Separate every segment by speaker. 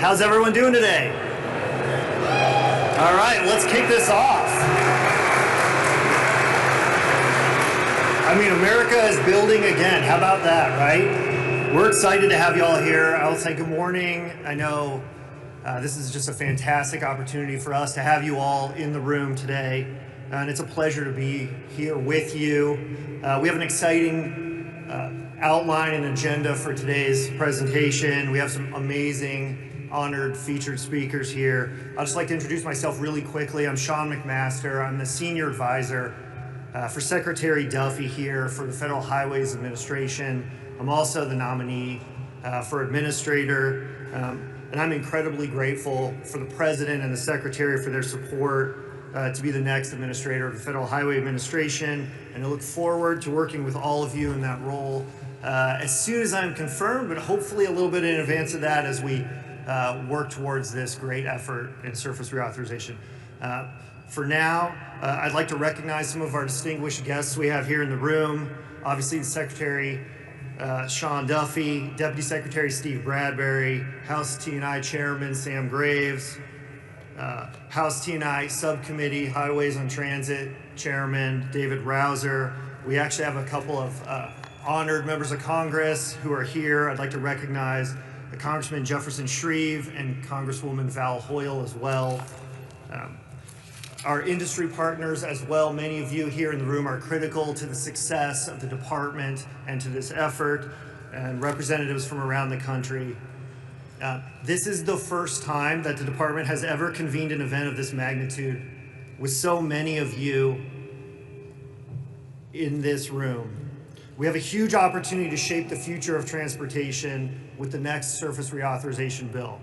Speaker 1: How's everyone doing today? All right, let's kick this off. I mean, America is building again. How about that, right? We're excited to have you all here. I'll say good morning. I know this is just a fantastic opportunity for us to have you all in the room today. And it's a pleasure to be here with you. We have an exciting outline and agenda for today's presentation. We have some amazing honored featured speakers here. I'd just like to introduce myself really quickly. I'm Sean McMaster. I'm the Senior Advisor for Secretary Duffy here for the Federal Highways Administration. I'm also the nominee for Administrator, and I'm incredibly grateful for the President and the Secretary for their support to be the next Administrator of the Federal Highway Administration, and I look forward to working with all of you in that role as soon as I'm confirmed, but hopefully a little bit in advance of that as we work towards this great effort in surface reauthorization. For now, I'd like to recognize some of our distinguished guests we have here in the room. Obviously, the Secretary Sean Duffy, Deputy Secretary Steve Bradbury, House T&I Chairman Sam Graves, House T&I Subcommittee Highways and Transit Chairman David Rouser. We actually have a couple of honored members of Congress who are here. I'd like to recognize Congressman Jefferson Shreve and Congresswoman Val Hoyle as well. Our industry partners as well, many of you here in the room are critical to the success of the department and to this effort, and representatives from around the country. This is the first time that the department has ever convened an event of this magnitude with so many of you in this room. We have a huge opportunity to shape the future of transportation with the next surface reauthorization bill.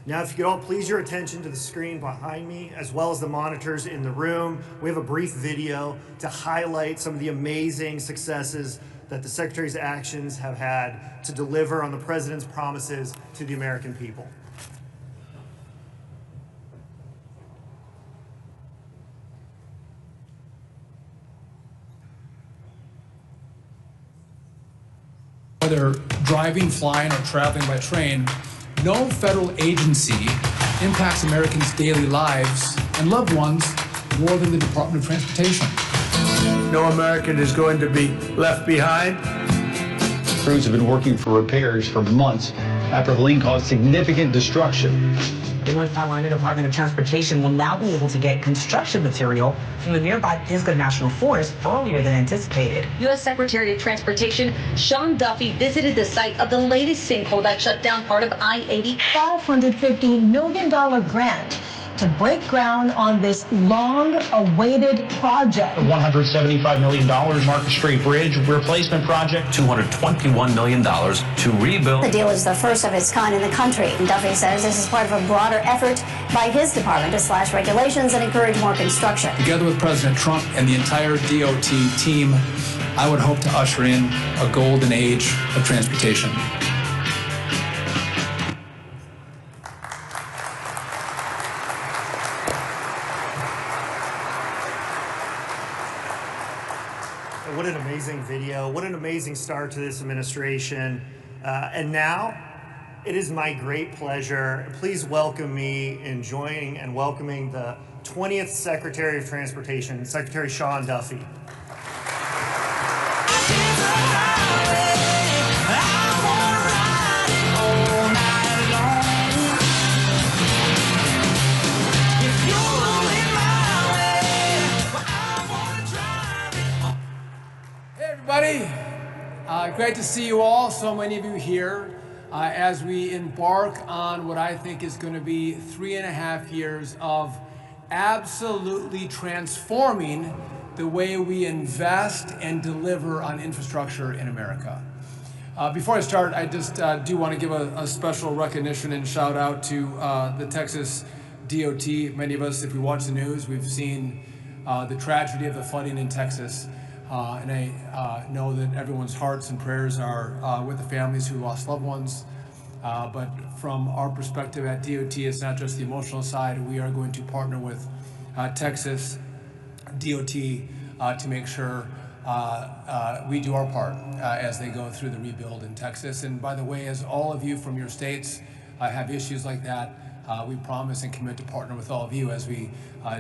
Speaker 1: Now, if you could all please your attention to the screen behind me, as well as the monitors in the room. We have a brief video to highlight some of the amazing successes that the Secretary's actions have had to deliver on the President's promises to the American people.
Speaker 2: Whether driving, flying, or traveling by train, no federal agency impacts Americans' daily lives and loved ones more than the Department of Transportation.
Speaker 3: No American is going to be left behind.
Speaker 4: Crews have been working for repairs for months after the lane caused significant destruction.
Speaker 5: The North Carolina Department of Transportation will now be able to get construction material from the nearby Pisgah National Forest earlier than anticipated.
Speaker 6: U.S. Secretary of Transportation Sean Duffy visited the site of the latest sinkhole that shut down part of I-80.
Speaker 7: $550 million grant to break ground on this long-awaited project.
Speaker 4: The $175 million Market Street Bridge replacement project.
Speaker 8: $221 million to rebuild.
Speaker 9: The deal is the first of its kind in the country. Duffy says this is part of a broader effort by his department to slash regulations and encourage more construction.
Speaker 2: Together with President Trump and the entire DOT team, I would hope to usher in a golden age of transportation.
Speaker 1: What an amazing video. What an amazing start to this administration. And now, it is my great pleasure. Please welcome me in joining and welcoming the 20th Secretary of Transportation, Secretary Sean Duffy.
Speaker 2: Great to see you all, so many of you here, as we embark on what I think is going to be 3.5 years of absolutely transforming the way we invest and deliver on infrastructure in America. Before I start, I just do want to give a special recognition and shout out to the Texas DOT. Many of us, if we watch the news, we've seen the tragedy of the flooding in Texas. And I know that everyone's hearts and prayers are with the families who lost loved ones. But from our perspective at DOT, it's not just the emotional side. We are going to partner with Texas DOT to make sure we do our part as they go through the rebuild in Texas. And by the way, as all of you from your states have issues like that, we promise and commit to partner with all of you as we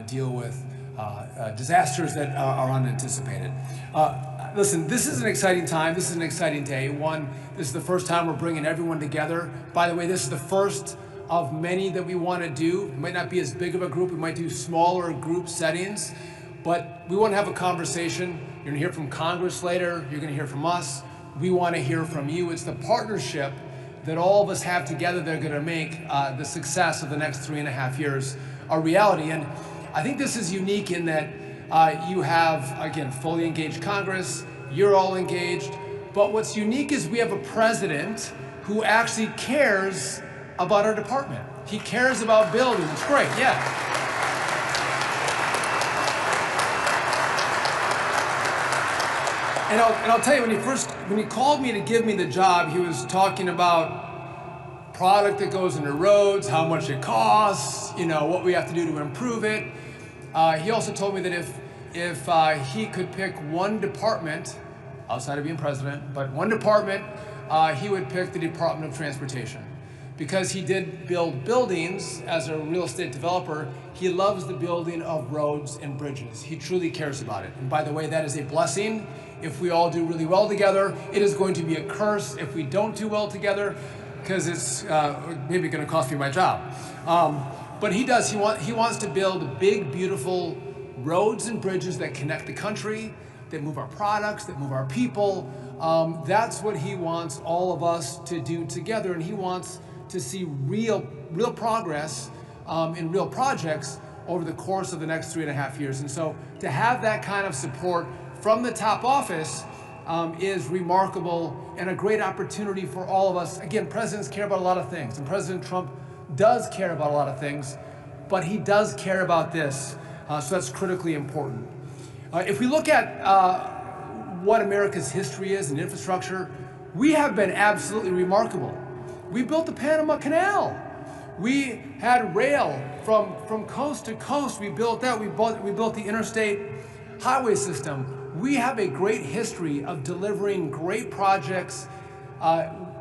Speaker 2: deal with disasters that are unanticipated. Listen, this is an exciting time. This is an exciting day. One, this is the first time we're bringing everyone together. By the way, this is the first of many that we want to do. It might not be as big of a group. We might do smaller group settings, but we want to have a conversation. You're going to hear from Congress later. You're going to hear from us. We want to hear from you. It's the partnership that all of us have together that are going to make the success of the next 3.5 years a reality. And I think this is unique in that you have, again, fully engaged Congress, you're all engaged, but what's unique is we have a president who actually cares about our department. He cares about building. It's great, yeah. And I'll tell you, when he called me to give me the job, he was talking about product that goes into roads, how much it costs, what we have to do to improve it. He also told me that if he could pick one department, outside of being president, but one department, he would pick the Department of Transportation. Because he did build buildings as a real estate developer, he loves the building of roads and bridges. He truly cares about it. And by the way, that is a blessing if we all do really well together. It is going to be a curse if we don't do well together, because it's maybe going to cost me my job. But he does. He wants to build big, beautiful roads and bridges that connect the country, that move our products, that move our people. That's what he wants all of us to do together, and he wants to see real progress in real projects over the course of the next 3.5 years. And so to have that kind of support from the top office is remarkable and a great opportunity for all of us. Again, presidents care about a lot of things, and President Trump does care about a lot of things, but he does care about this, so that's critically important. If we look at what America's history is and infrastructure, we have been absolutely remarkable. We built the Panama Canal. We had rail from coast to coast. We built that. We built the interstate highway system. We have a great history of delivering great projects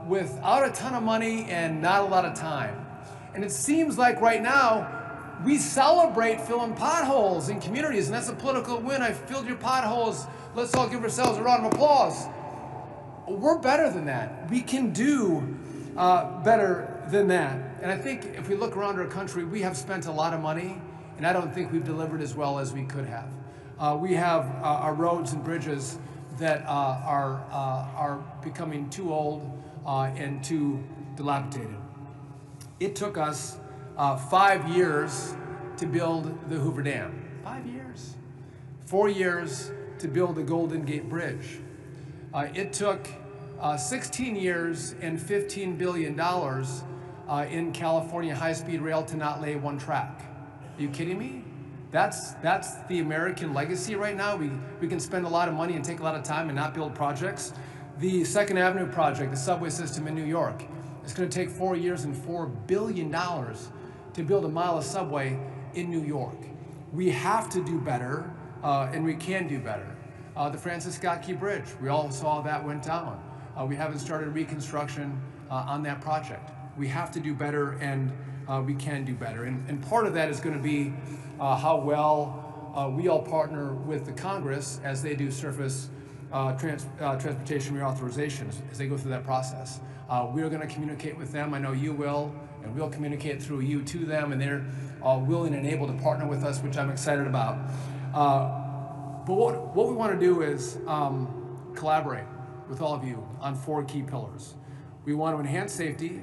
Speaker 2: without a ton of money and not a lot of time. And it seems like right now we celebrate filling potholes in communities, and that's a political win. I filled your potholes. Let's all give ourselves a round of applause. We're better than that. We can do better than that. And I think if we look around our country, we have spent a lot of money, and I don't think we've delivered as well as we could have. We have our roads and bridges that are becoming too old and too dilapidated. It took us 5 years to build the Hoover Dam. 5 years. 4 years to build the Golden Gate Bridge. It took 16 years and $15 billion in California high-speed rail to not lay one track. Are you kidding me? That's the American legacy right now. We can spend a lot of money and take a lot of time and not build projects. The Second Avenue project, the subway system in New York, it's going to take 4 years and $4 billion to build a mile of subway in New York. We have to do better, and we can do better. The Francis Scott Key Bridge, we all saw that went down. We haven't started reconstruction on that project. We have to do better, and we can do better. And part of that is going to be how well we all partner with the Congress as they do surface transportation reauthorizations, as they go through that process. We're going to communicate with them. I know you will, and we'll communicate through you to them, and they're willing and able to partner with us, which I'm excited about. But what we want to do is collaborate with all of you on 4 key pillars. We want to enhance safety,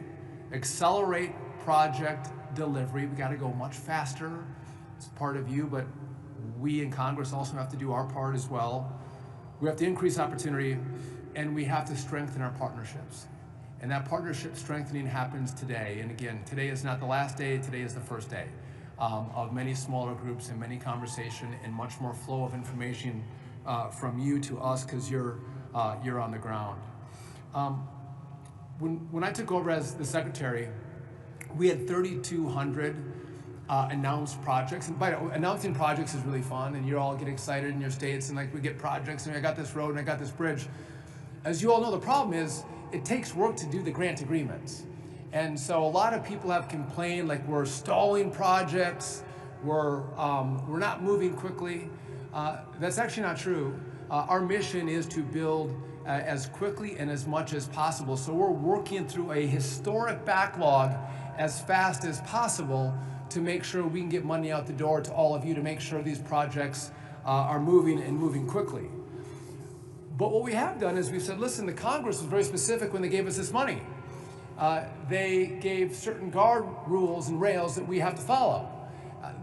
Speaker 2: accelerate project delivery. We got to go much faster. It's part of you, but we in Congress also have to do our part as well. We have to increase opportunity, and we have to strengthen our partnerships. And that partnership strengthening happens today. And again, today is not the last day, today is the first day of many smaller groups and many conversation and much more flow of information from you to us, because you're on the ground. When I took over as the secretary, we had 3,200 announced projects. And by the way, announcing projects is really fun, and you all get excited in your states, and like we get projects, and I got this road and I got this bridge. As you all know, the problem is it takes work to do the grant agreements. And so a lot of people have complained like we're stalling projects, we're not moving quickly. That's actually not true. Our mission is to build as quickly and as much as possible. So we're working through a historic backlog as fast as possible to make sure we can get money out the door to all of you to make sure these projects are moving and moving quickly. But what we have done is we've said, listen, the Congress was very specific when they gave us this money. They gave certain guard rules and rails that we have to follow.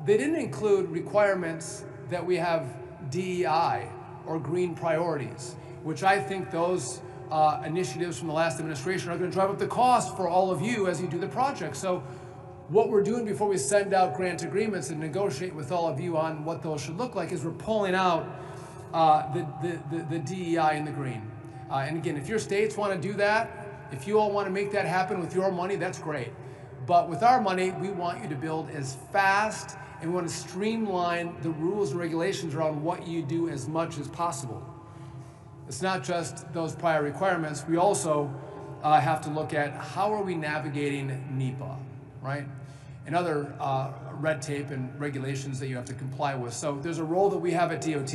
Speaker 2: They didn't include requirements that we have DEI or green priorities, which I think those initiatives from the last administration are going to drive up the cost for all of you as you do the project. So what we're doing before we send out grant agreements and negotiate with all of you on what those should look like is we're pulling out the DEI and the green. And again, if your states want to do that, if you all want to make that happen with your money, that's great. But with our money, we want you to build as fast, and we want to streamline the rules and regulations around what you do as much as possible. It's not just those prior requirements. We also have to look at how are we navigating NEPA, right? And other red tape and regulations that you have to comply with. So there's a role that we have at DOT.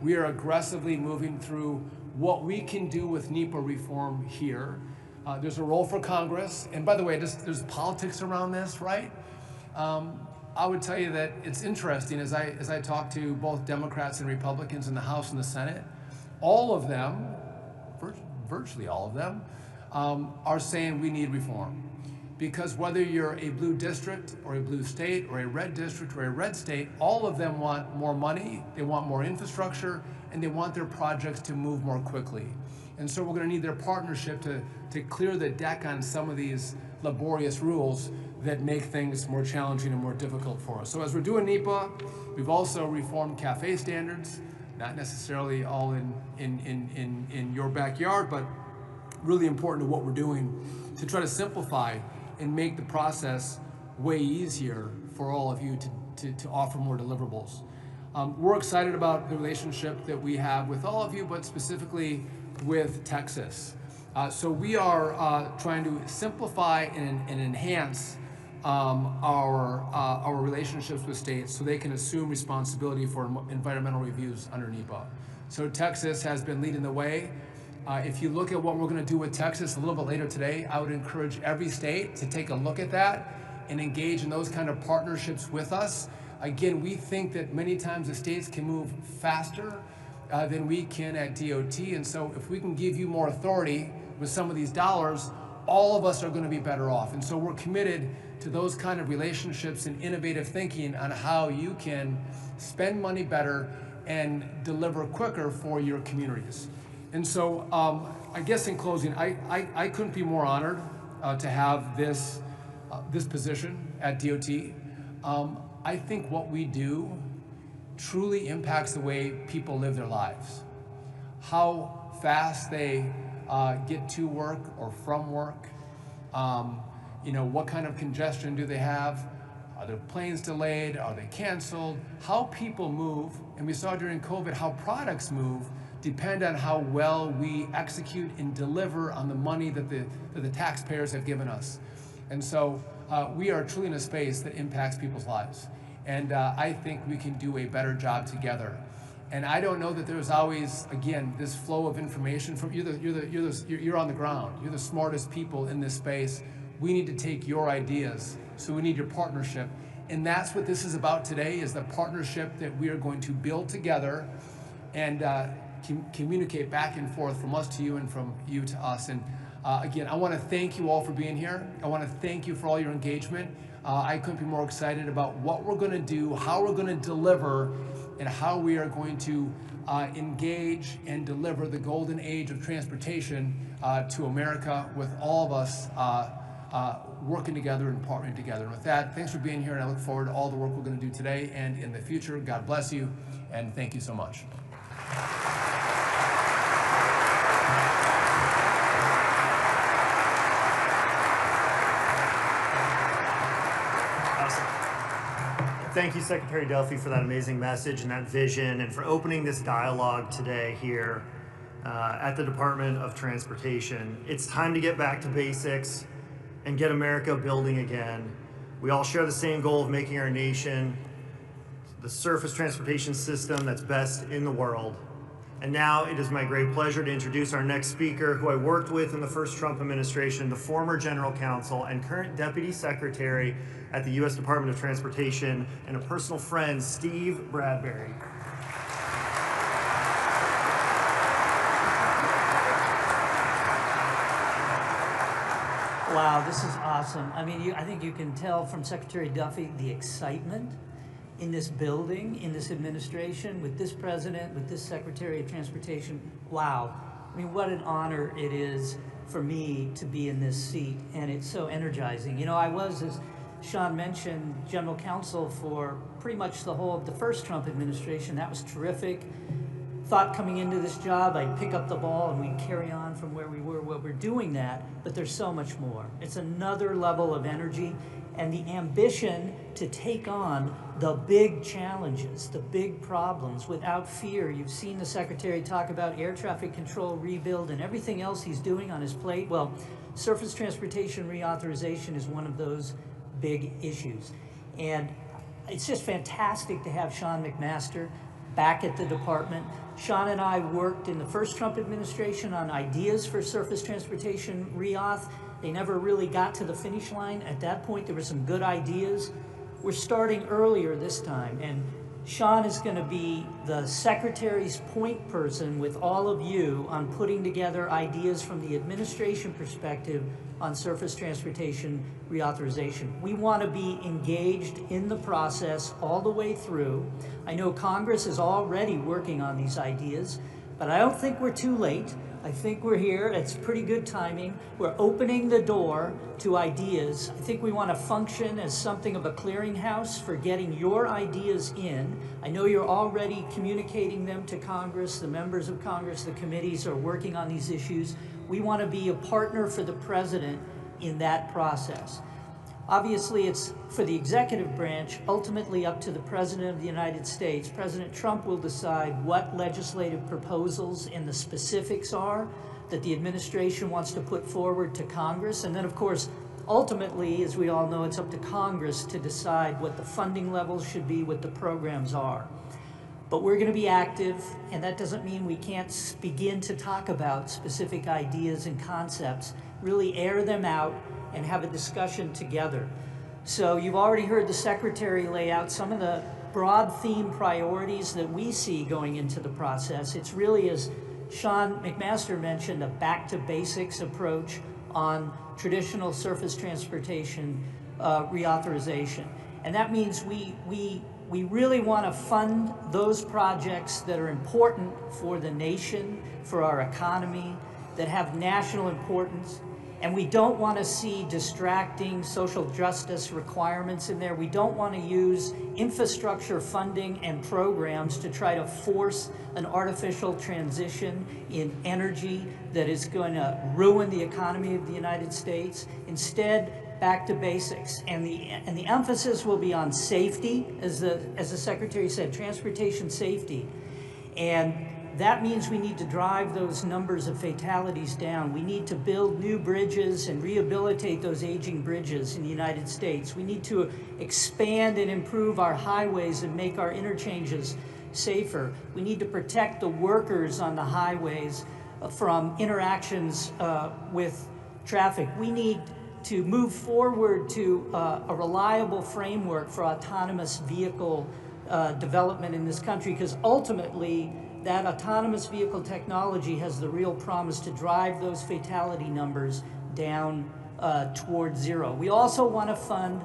Speaker 2: We are aggressively moving through what we can do with NEPA reform here. There's a role for Congress. And by the way, there's politics around this, right? I would tell you that it's interesting as I talk to both Democrats and Republicans in the House and the Senate, all of them, virtually all of them, are saying we need reform. Because whether you're a blue district or a blue state or a red district or a red state, all of them want more money, they want more infrastructure, and they want their projects to move more quickly. And so we're going to need their partnership to clear the deck on some of these laborious rules that make things more challenging and more difficult for us. So as we're doing NEPA, we've also reformed CAFE standards, not necessarily all in your backyard, but really important to what we're doing to try to simplify and make the process way easier for all of you to offer more deliverables. We're excited about the relationship that we have with all of you, but specifically with Texas. So we are trying to simplify and enhance our relationships with states so they can assume responsibility for environmental reviews under NEPA. So Texas has been leading the way. If you look at what we're going to do with Texas a little bit later today, I would encourage every state to take a look at that and engage in those kind of partnerships with us. Again, we think that many times the states can move faster than we can at DOT, and so if we can give you more authority with some of these dollars, all of us are going to be better off. And so we're committed to those kind of relationships and innovative thinking on how you can spend money better and deliver quicker for your communities. And so I guess in closing, I couldn't be more honored to have this position at DOT. I think what we do truly impacts the way people live their lives. How fast they get to work or from work. What kind of congestion do they have? Are their planes delayed? Are they canceled? How people move, and we saw during COVID how products move, depend on how well we execute and deliver on the money that the taxpayers have given us. And so we are truly in a space that impacts people's lives. And I think we can do a better job together. And I don't know that there's always, again, this flow of information from you're on the ground. You're the smartest people in this space. We need to take your ideas, so we need your partnership. And that's what this is about today, is the partnership that we are going to build together and communicate back and forth from us to you and from you to us. And again, I want to thank you all for being here. I want to thank you for all your engagement. I couldn't be more excited about what we're going to do, how we're going to deliver, and how we are going to engage and deliver the golden age of transportation to America with all of us working together and partnering together. And with that, thanks for being here, and I look forward to all the work we're going to do today and in the future. God bless you, and thank you so much.
Speaker 1: Thank you, Secretary Duffy, for that amazing message and that vision, and for opening this dialogue today here at the Department of Transportation. It's time to get back to basics. and get America building again. We all share the same goal of making our nation the surface transportation system that's best in the world. And now it is my great pleasure to introduce our next speaker, who I worked with in the first Trump administration, the former General Counsel and current Deputy Secretary at the U.S. Department of Transportation, and a personal friend, Steve Bradbury.
Speaker 10: Wow, this is awesome. I mean, I think you can tell from Secretary Duffy the excitement in this building, in this administration, with this president, with this Secretary of Transportation. Wow. I mean, what an honor it is for me to be in this seat, and it's so energizing. You know, I was, as Sean mentioned, General Counsel for pretty much the whole of the first Trump administration. That was terrific. Thought coming into this job, I'd pick up the ball and we'd carry on from where we were. Well, we're doing that, but there's so much more. It's another level of energy and the ambition to take on the big challenges, the big problems without fear. You've seen the Secretary talk about air traffic control rebuild and everything else he's doing on his plate. Well, surface transportation reauthorization is one of those big issues. And it's just fantastic to have Sean McMaster back at the department. Sean and I worked in the first Trump administration on ideas for surface transportation reauth. They never really got to the finish line. At that point, there were some good ideas. We're starting earlier this time, and Sean is going to be the Secretary's point person with all of you on putting together ideas from the administration perspective on surface transportation reauthorization. We want to be engaged in the process all the way through. I know Congress is already working on these ideas, but I don't think we're too late. I think we're here. It's pretty good timing. We're opening the door to ideas. I think we want to function as something of a clearinghouse for getting your ideas in. I know you're already communicating them to Congress. The members of Congress, the committees are working on these issues. We want to be a partner for the president in that process. Obviously, it's for the executive branch, ultimately up to the President of the United States. President Trump will decide what legislative proposals and the specifics are that the administration wants to put forward to Congress. And then, of course, ultimately, as we all know, it's up to Congress to decide what the funding levels should be, what the programs are. But we're going to be active, and that doesn't mean we can't begin to talk about specific ideas and concepts, really air them out and have a discussion together. So you've already heard the Secretary lay out some of the broad theme priorities that we see going into the process. It's really, as Sean McMaster mentioned, a back to basics approach on traditional surface transportation reauthorization. And that means we really want to fund those projects that are important for the nation, for our economy, that have national importance. And we don't want to see distracting social justice requirements in there. We don't want to use infrastructure funding and programs to try to force an artificial transition in energy that is going to ruin the economy of the United States. Instead, back to basics. And the emphasis will be on safety, as the Secretary said, transportation safety. And that means we need to drive those numbers of fatalities down. We need to build new bridges and rehabilitate those aging bridges in the United States. We need to expand and improve our highways and make our interchanges safer. We need to protect the workers on the highways from interactions with traffic. We need to move forward to a reliable framework for autonomous vehicle development in this country, because ultimately that autonomous vehicle technology has the real promise to drive those fatality numbers down towards zero. We also want to fund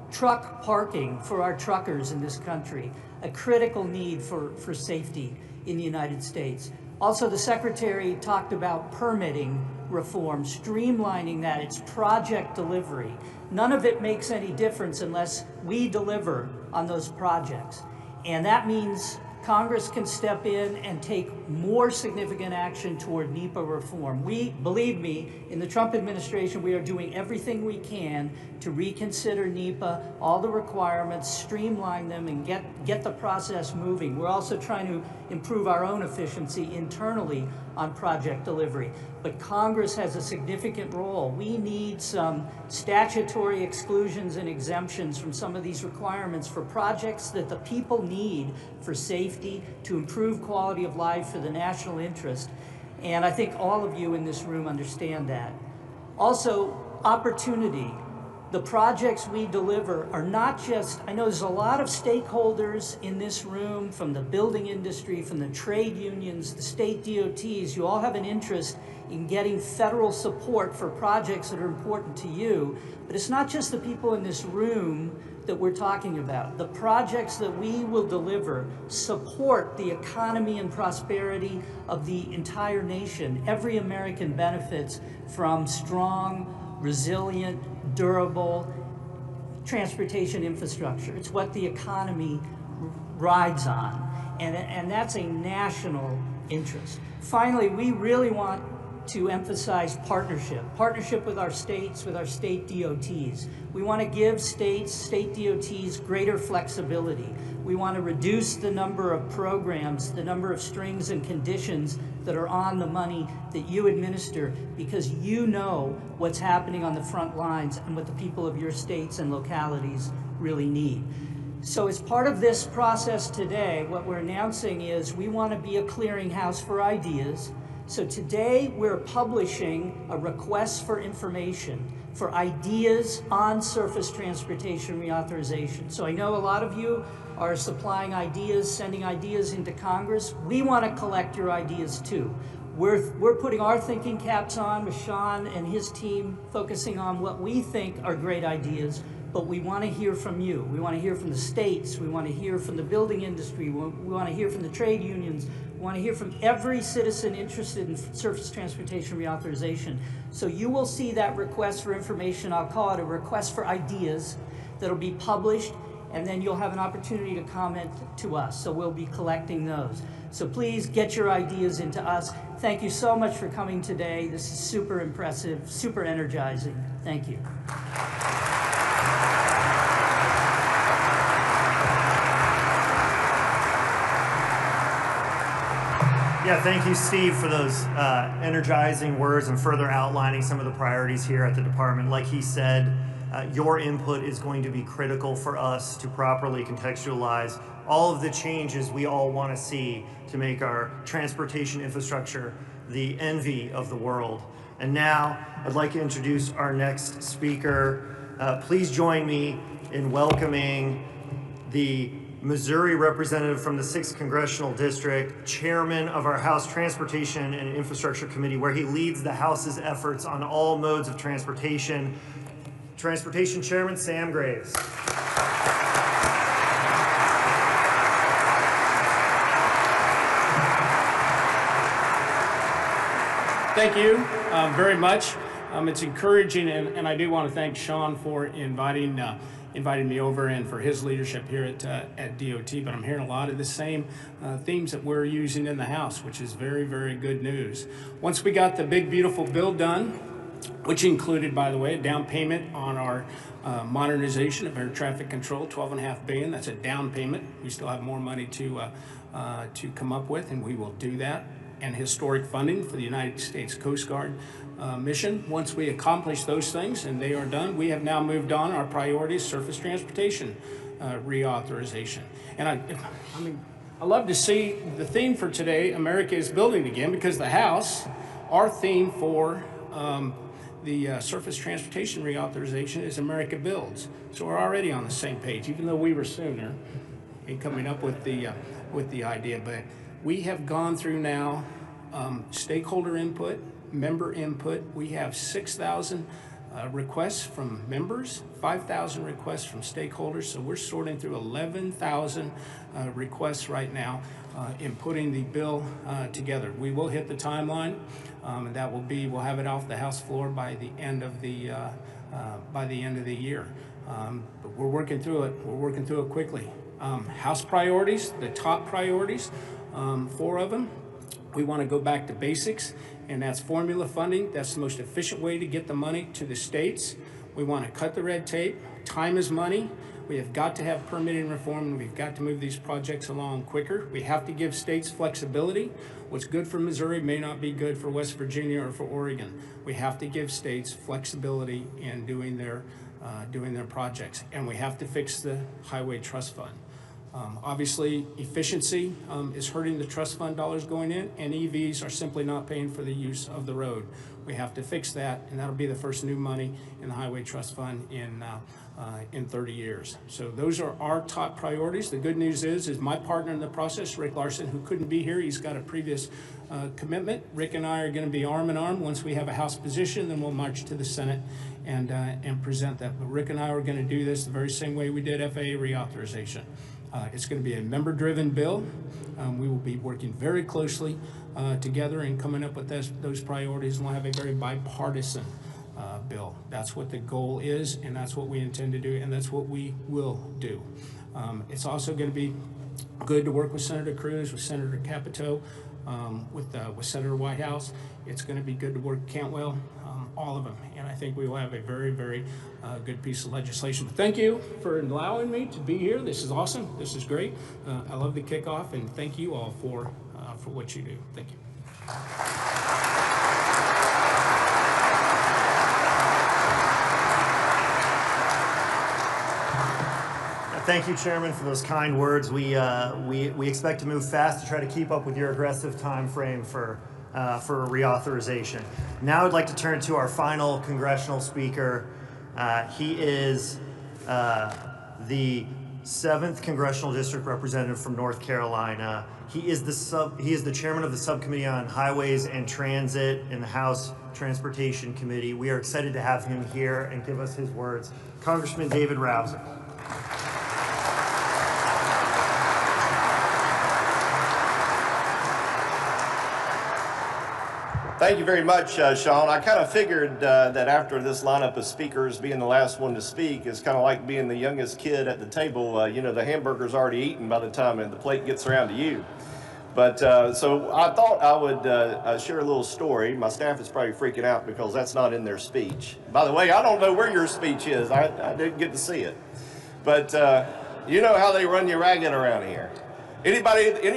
Speaker 10: truck parking for our truckers in this country, a critical need for safety in the United States. Also, the Secretary talked about permitting reform, streamlining that. It's project delivery. None of it makes any difference unless we deliver on those projects. And that means Congress can step in and take more significant action toward NEPA reform. Believe me, in the Trump administration, we are doing everything we can to reconsider NEPA, all the requirements, streamline them, and get the process moving. We're also trying to improve our own efficiency internally on project delivery. But Congress has a significant role. We need some statutory exclusions and exemptions from some of these requirements for projects that the people need for safety, to improve quality of life, for the national interest. And I think all of you in this room understand that. Also, opportunity. The projects we deliver are not just, I know there's a lot of stakeholders in this room, from the building industry, from the trade unions, the state DOTs. You all have an interest in getting federal support for projects that are important to you. But it's not just the people in this room that we're talking about. The projects that we will deliver support the economy and prosperity of the entire nation. Every American benefits from strong, resilient, durable transportation infrastructure. It's what the economy rides on, and that's a national interest. Finally, we really want to emphasize partnership with our states, with our state DOTs. We want to give state DOTs greater flexibility. We want to reduce the number of programs, the number of strings and conditions that are on the money that you administer, because you know what's happening on the front lines and what the people of your states and localities really need. So as part of this process today, what we're announcing is we want to be a clearinghouse for ideas. So today we're publishing a request for information for ideas on surface transportation reauthorization. So I know a lot of you are supplying ideas, sending ideas into Congress. We want to collect your ideas too. We're putting our thinking caps on with Sean and his team, focusing on what we think are great ideas, but we want to hear from you. We want to hear from the states. We want to hear from the building industry. We want to hear from the trade unions. We want to hear from every citizen interested in surface transportation reauthorization. So you will see that request for information. I'll call it a request for ideas that'll be published, and then you'll have an opportunity to comment to us. So we'll be collecting those. So please get your ideas into us. Thank you so much for coming today. This is super impressive, super energizing. Thank you.
Speaker 1: Yeah, thank you, Steve, for those energizing words and further outlining some of the priorities here at the department. Like he said, your input is going to be critical for us to properly contextualize all of the changes we all want to see to make our transportation infrastructure the envy of the world. And now I'd like to introduce our next speaker. Please join me in welcoming the Missouri representative from the 6th Congressional District, chairman of our House Transportation and Infrastructure Committee, where he leads the House's efforts on all modes of transportation. Transportation Chairman Sam Graves.
Speaker 11: Thank you very much. It's encouraging, and I do want to thank Sean for inviting me over and for his leadership here at DOT. But I'm hearing a lot of the same themes that we're using in the House, which is very, very good news. Once we got the big, beautiful bill done, which included, by the way, a down payment on our modernization of air traffic control, $12.5 billion. That's a down payment. We still have more money to come up with, and we will do that. And historic funding for the United States Coast Guard mission. Once we accomplish those things and they are done, we have now moved on our priorities: surface transportation reauthorization. And I love to see the theme for today, America is building again, because the House, our theme for the surface transportation reauthorization is America builds. So we're already on the same page, even though we were sooner in coming up with the idea. But we have gone through now stakeholder input, member input. We have 6,000 requests from members, 5,000 requests from stakeholders. So we're sorting through 11,000 requests right now in putting the bill together. We will hit the timeline, and that will be, we'll have it off the House floor by the end of the year. But we're working through it. We're working through it quickly. House priorities, the top priorities, 4 of them. We want to go back to basics, and that's formula funding. That's the most efficient way to get the money to the states. We want to cut the red tape. Time is money. We have got to have permitting reform, and we've got to move these projects along quicker. We have to give states flexibility. What's good for Missouri may not be good for West Virginia or for Oregon. We have to give states flexibility in doing their projects, and we have to fix the highway trust fund. Obviously, efficiency is hurting the trust fund dollars going in, and EVs are simply not paying for the use of the road. We have to fix that, and that'll be the first new money in the highway trust fund in 30 years. So those are our top priorities. The good news is my partner in the process, Rick Larson, who couldn't be here, he's got a previous commitment. Rick and I are going to be arm in arm. Once we have a House position, then we'll march to the Senate and present that. But Rick and I are going to do this the very same way we did FAA reauthorization. It's going to be a member-driven bill. We will be working very closely together and coming up with those priorities, and we'll have a very bipartisan bill. That's what the goal is, and that's what we intend to do, and that's what we will do. It's also going to be good to work with Senator Cruz, with Senator Capito, with Senator Whitehouse. It's going to be good to work with Cantwell, all of them, and I think we will have a very, very good piece of legislation. But thank you for allowing me to be here. This is awesome. This is great. I love the kickoff, and thank you all for what you do. Thank you.
Speaker 1: Thank you, Chairman, for those kind words. We expect to move fast to try to keep up with your aggressive time frame for reauthorization. Now I'd like to turn to our final congressional speaker. He is the 7th Congressional District Representative from North Carolina. He is the chairman of the Subcommittee on Highways and Transit in the House Transportation Committee. We are excited to have him here and give us his words. Congressman David Rouser.
Speaker 12: Thank you very much, Sean. I kind of figured that after this lineup of speakers, being the last one to speak is kind of like being the youngest kid at the table. You know, the hamburger's already eaten by the time the plate gets around to you. But so I thought I would share a little story. My staff is probably freaking out because that's not in their speech. By the way, I don't know where your speech is. I didn't get to see it. But you know how they run you ragged around here. Any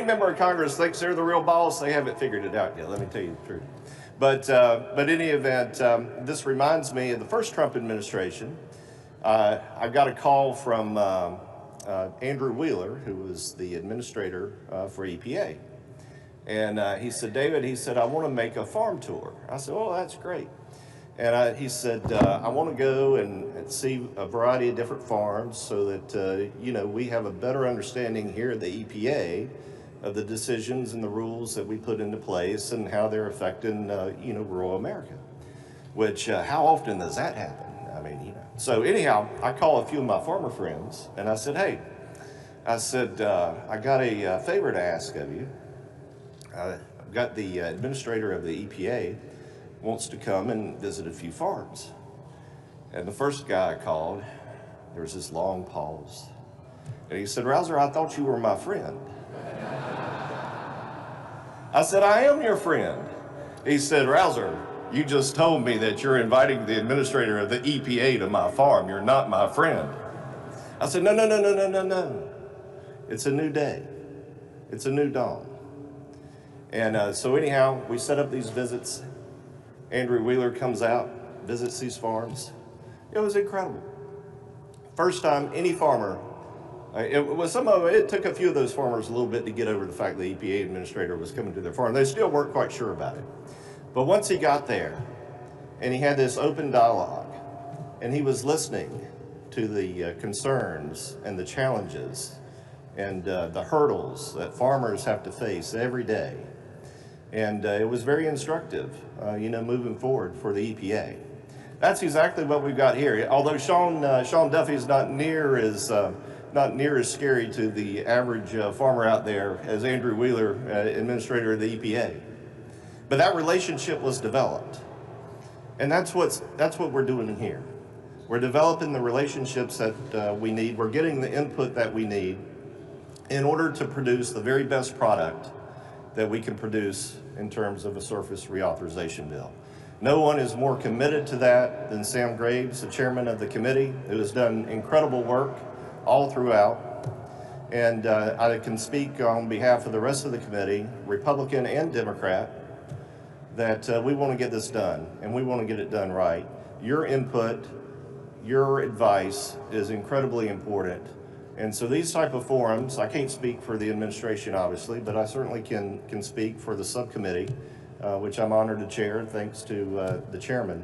Speaker 12: member of Congress thinks they're the real boss, they haven't figured it out yet, let me tell you the truth. But in any event, this reminds me of the first Trump administration. I got a call from Andrew Wheeler, who was the administrator for EPA. And he said, David, he said, I want to make a farm tour. I said, oh, that's great. And he said, I want to go and see a variety of different farms so that, you know, we have a better understanding here at the EPA of the decisions and the rules that we put into place and how they're affecting, you know, rural America. Which, how often does that happen? I mean, you know. So anyhow, I call a few of my farmer friends and I said, hey, I said, I got a favor to ask of you. I've got the administrator of the EPA wants to come and visit a few farms. And the first guy I called, there was this long pause. And he said, Rouser, I thought you were my friend. I said, I am your friend. He said, Rouser, you just told me that you're inviting the administrator of the EPA to my farm. You're not my friend. I said, no. It's a new day. It's a new dawn. And so anyhow, we set up these visits. Andrew Wheeler comes out, visits these farms. It was incredible. First time any farmer, it took a few of those farmers a little bit to get over the fact the EPA administrator was coming to their farm. They still weren't quite sure about it. But once he got there and he had this open dialogue and he was listening to the concerns and the challenges and the hurdles that farmers have to face every day. And it was very instructive, you know, moving forward for the EPA. That's exactly what we've got here. Although Sean Duffy is not near as scary to the average farmer out there as Andrew Wheeler, administrator of the EPA. But that relationship was developed. And that's what we're doing here. We're developing the relationships that we need. We're getting the input that we need in order to produce the very best product that we can produce in terms of a surface reauthorization bill. No one is more committed to that than Sam Graves, the chairman of the committee, who has done incredible work all throughout. And I can speak on behalf of the rest of the committee, Republican and Democrat, that we want to get this done, and we want to get it done right. Your input, your advice is incredibly important. And so these type of forums, I can't speak for the administration, obviously, but I certainly can speak for the subcommittee, which I'm honored to chair, thanks to the chairman.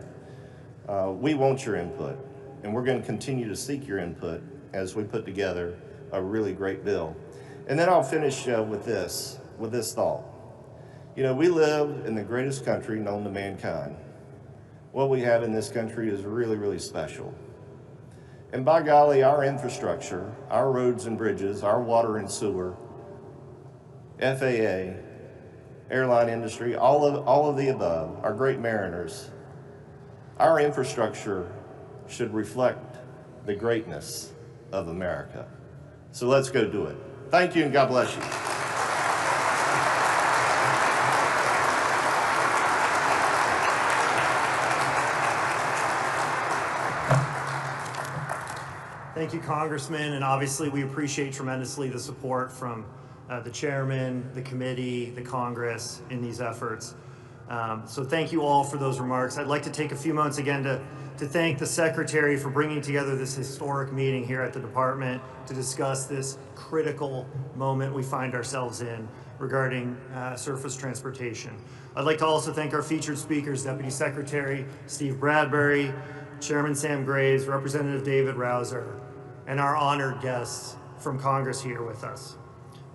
Speaker 12: We want your input, and we're going to continue to seek your input as we put together a really great bill. And then I'll finish with this thought. You know, we live in the greatest country known to mankind. What we have in this country is really, really special. And by golly, our infrastructure, our roads and bridges, our water and sewer, FAA, airline industry, all of the above, our great mariners, our infrastructure should reflect the greatness of America. So let's go do it. Thank you, and God bless you.
Speaker 1: Thank you, Congressman, and obviously we appreciate tremendously the support from the chairman, the committee, the Congress in these efforts. So thank you all for those remarks. I'd like to take a few moments again to thank the Secretary for bringing together this historic meeting here at the Department to discuss this critical moment we find ourselves in regarding surface transportation. I'd like to also thank our featured speakers, Deputy Secretary Steve Bradbury, Chairman Sam Graves, Representative David Rouser, and our honored guests from Congress here with us.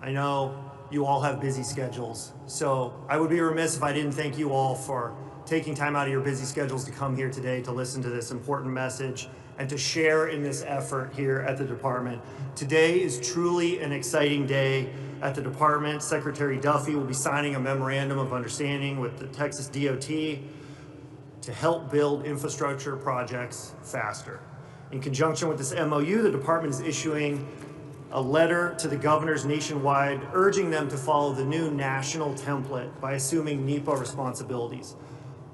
Speaker 1: I know you all have busy schedules, so I would be remiss if I didn't thank you all for taking time out of your busy schedules to come here today to listen to this important message and to share in this effort here at the Department. Today is truly an exciting day at the Department. Secretary Duffy will be signing a memorandum of understanding with the Texas DOT to help build infrastructure projects faster. In conjunction with this MOU, the Department is issuing a letter to the governors nationwide urging them to follow the new national template by assuming NEPA responsibilities.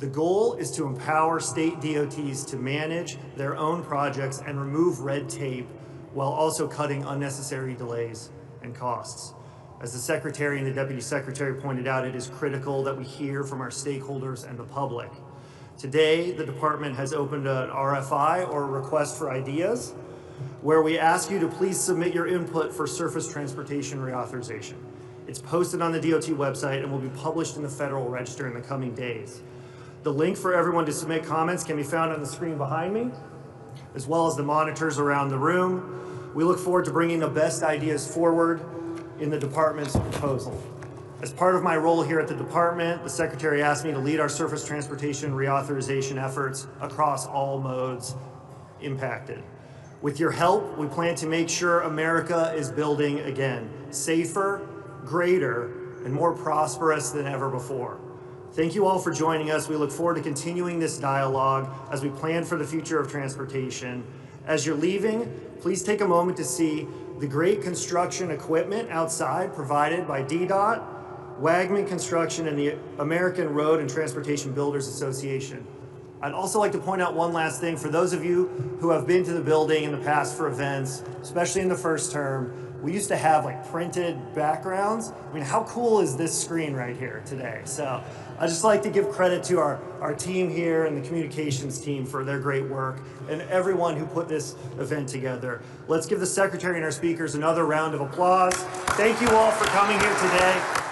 Speaker 1: The goal is to empower state DOTs to manage their own projects and remove red tape while also cutting unnecessary delays and costs. As the Secretary and the Deputy Secretary pointed out, it is critical that we hear from our stakeholders and the public. Today, the Department has opened an RFI, or a request for ideas, where we ask you to please submit your input for surface transportation reauthorization. It's posted on the DOT website and will be published in the Federal Register in the coming days. The link for everyone to submit comments can be found on the screen behind me, as well as the monitors around the room. We look forward to bringing the best ideas forward in the Department's proposal. As part of my role here at the Department, the Secretary asked me to lead our surface transportation reauthorization efforts across all modes impacted. With your help, we plan to make sure America is building again, safer, greater, and more prosperous than ever before. Thank you all for joining us. We look forward to continuing this dialogue as we plan for the future of transportation. As you're leaving, please take a moment to see the great construction equipment outside provided by DDOT, Wagman Construction, and the American Road and Transportation Builders Association. I'd also like to point out one last thing. For those of you who have been to the building in the past for events, especially in the first term, we used to have like printed backgrounds. I mean, how cool is this screen right here today? So I'd just like to give credit to our team here and the communications team for their great work and everyone who put this event together. Let's give the Secretary and our speakers another round of applause. Thank you all for coming here today.